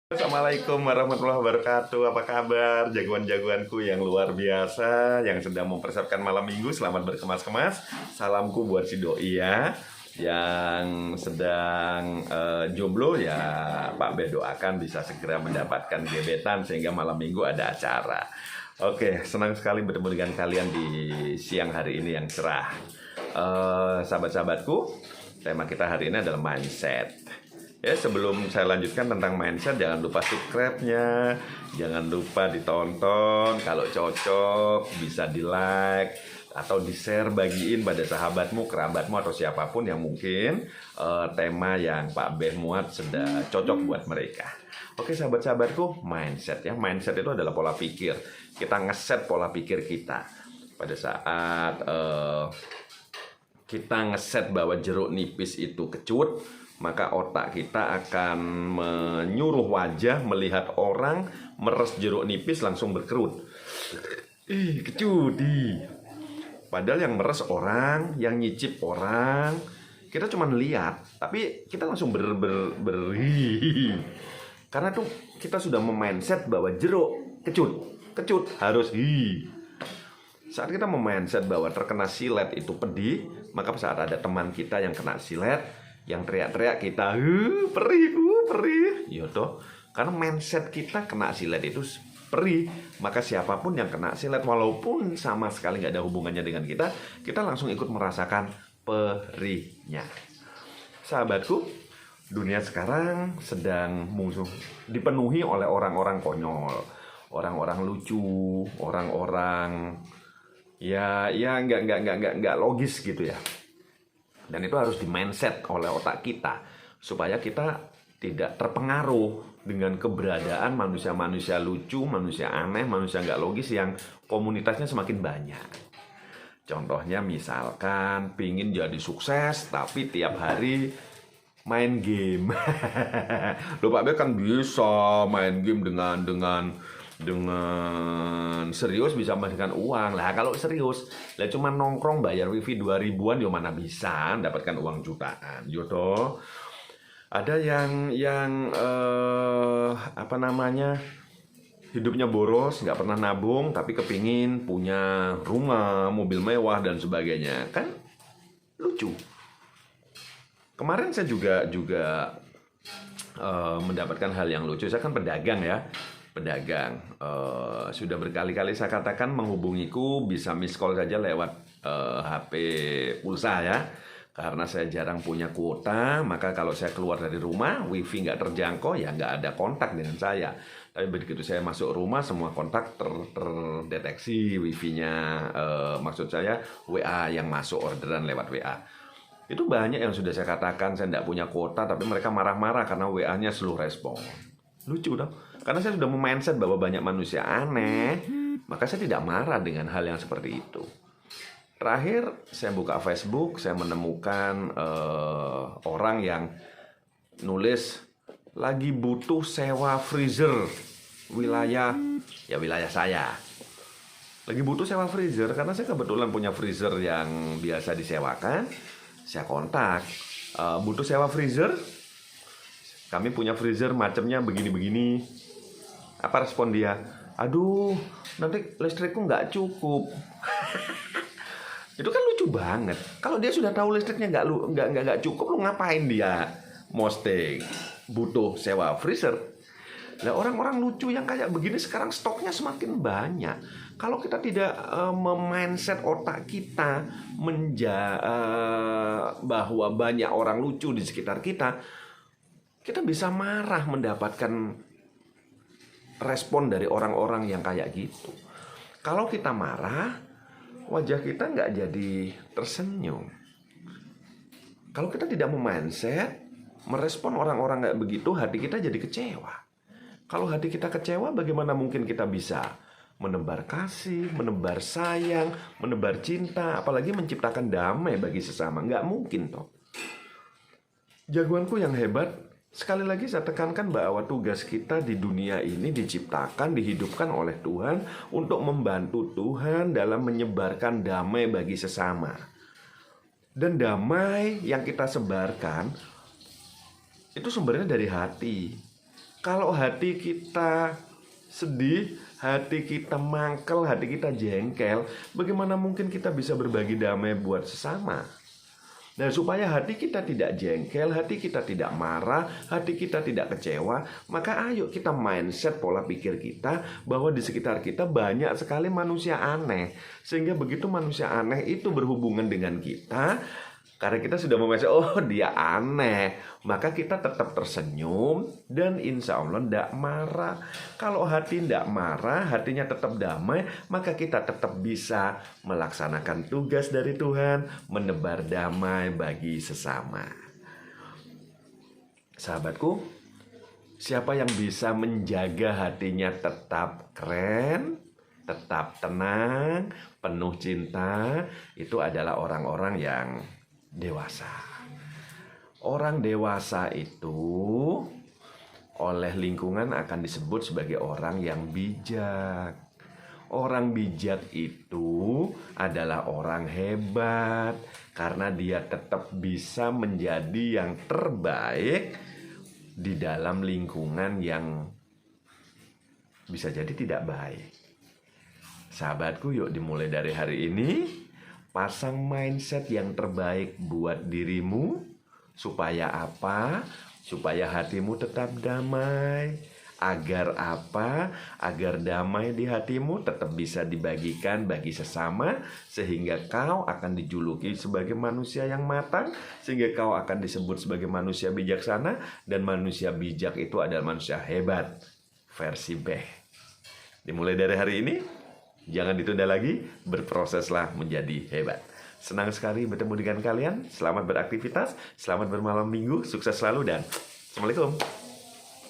Assalamualaikum warahmatullahi wabarakatuh. Apa kabar jagoan-jagoanku yang luar biasa yang sedang mempersiapkan malam minggu? Selamat berkemas-kemas. Salamku buat si doi ya. Yang sedang jomblo ya Pak B doakan bisa segera mendapatkan gebetan sehingga malam minggu ada acara. Oke, senang sekali bertemu dengan kalian di siang hari ini yang cerah. Sahabat-sahabatku, tema kita hari ini adalah mindset. Ya, sebelum saya lanjutkan tentang mindset, jangan lupa subscribe-nya, jangan lupa ditonton, kalau cocok bisa di-like atau di-share, bagiin pada sahabatmu, kerabatmu atau siapapun yang mungkin tema yang Pak Beh muat sudah cocok buat mereka. Oke sahabat-sahabatku, mindset ya. Mindset itu adalah pola pikir. Kita ngeset pola pikir kita. Pada saat kita ngeset bahwa jeruk nipis itu kecut, maka otak kita akan menyuruh wajah melihat orang meres jeruk nipis langsung berkerut. Kecut. Padahal yang meres orang, yang nyicip orang, kita cuma lihat, tapi kita langsung karena tuh kita sudah memindset bahwa jeruk kecut harus Saat kita memindset bahwa terkena silet itu pedih, maka saat ada teman kita yang kena silet, yang teriak-teriak kita perih ya toh, karena mindset kita kena silet itu perih, maka siapapun yang kena silet walaupun sama sekali nggak ada hubungannya dengan kita langsung ikut merasakan perihnya. Sahabatku, dunia sekarang sedang dipenuhi oleh orang-orang konyol, orang-orang lucu, orang-orang ya nggak logis gitu ya. Dan itu harus di-mindset oleh otak kita supaya kita tidak terpengaruh dengan keberadaan manusia-manusia lucu, manusia aneh, manusia nggak logis yang komunitasnya semakin banyak. Contohnya misalkan pingin jadi sukses tapi tiap hari main game. Loh Pak B kan bisa main game dengan serius bisa menghasilkan uang lah. Kalau serius lah cuma nongkrong bayar wifi 2000-an ya mana bisa mendapatkan uang jutaan jodoh. Ada yang hidupnya boros, nggak pernah nabung tapi kepingin punya rumah, mobil mewah dan sebagainya, kan lucu. Kemarin saya juga mendapatkan hal yang lucu. Saya kan pedagang ya. Sudah berkali-kali saya katakan menghubungiku bisa miss call saja lewat HP pulsa ya, karena saya jarang punya kuota. Maka kalau saya keluar dari rumah wifi nggak terjangkau ya nggak ada kontak dengan saya. Tapi begitu saya masuk rumah semua kontak terdeteksi wifi-nya, maksud saya WA yang masuk orderan lewat WA. Itu banyak yang sudah saya katakan saya nggak punya kuota tapi mereka marah-marah karena WA-nya slow respon. Lucu dong. Karena saya sudah memindset bahwa banyak manusia aneh, maka saya tidak marah dengan hal yang seperti itu. Terakhir saya buka Facebook, saya menemukan orang yang nulis lagi butuh sewa freezer wilayah saya. Lagi butuh sewa freezer karena saya kebetulan punya freezer yang biasa disewakan. Saya kontak, butuh sewa freezer. Kami punya freezer macamnya begini-begini. Apa respon dia? Aduh, nanti listrikku nggak cukup. Itu kan lucu banget. Kalau dia sudah tahu listriknya nggak cukup, lu ngapain dia posting butuh sewa freezer? Nah, orang-orang lucu yang kayak begini sekarang stoknya semakin banyak. Kalau kita tidak memindset otak kita bahwa banyak orang lucu di sekitar kita bisa marah mendapatkan respon dari orang-orang yang kayak gitu. Kalau kita marah, wajah kita nggak jadi tersenyum. Kalau kita tidak memindset, merespon orang-orang kayak begitu, hati kita jadi kecewa. Kalau hati kita kecewa, bagaimana mungkin kita bisa menebar kasih, menebar sayang, menebar cinta, apalagi menciptakan damai bagi sesama? Nggak mungkin toh. Jagoanku yang hebat, sekali lagi saya tekankan bahwa tugas kita di dunia ini diciptakan, dihidupkan oleh Tuhan untuk membantu Tuhan dalam menyebarkan damai bagi sesama. Dan damai yang kita sebarkan itu sumbernya dari hati. Kalau hati kita sedih, hati kita mangkel, hati kita jengkel, bagaimana mungkin kita bisa berbagi damai buat sesama? Nah, supaya hati kita tidak jengkel, hati kita tidak marah, hati kita tidak kecewa, maka ayo kita mindset pola pikir kita bahwa di sekitar kita banyak sekali manusia aneh. Sehingga begitu manusia aneh itu berhubungan dengan kita, karena kita sudah membaca, oh dia aneh, maka kita tetap tersenyum dan insya Allah tidak marah. Kalau hati tidak marah, hatinya tetap damai, maka kita tetap bisa melaksanakan tugas dari Tuhan, menebar damai bagi sesama. Sahabatku, siapa yang bisa menjaga hatinya tetap keren, tetap tenang, penuh cinta, itu adalah orang-orang yang dewasa. Orang dewasa itu oleh lingkungan akan disebut sebagai orang yang bijak. Orang bijak itu adalah orang hebat karena dia tetap bisa menjadi yang terbaik di dalam lingkungan yang bisa jadi tidak baik. Sahabatku, yuk dimulai dari hari ini. Pasang mindset yang terbaik buat dirimu. Supaya apa? Supaya hatimu tetap damai. Agar apa? Agar damai di hatimu tetap bisa dibagikan bagi sesama. Sehingga kau akan dijuluki sebagai manusia yang matang. Sehingga kau akan disebut sebagai manusia bijaksana. Dan manusia bijak itu adalah manusia hebat. Versi B. Dimulai dari hari ini. Jangan ditunda lagi, berproseslah menjadi hebat. Senang sekali bertemu dengan kalian. Selamat beraktivitas, selamat bermalam minggu, sukses selalu dan Assalamualaikum.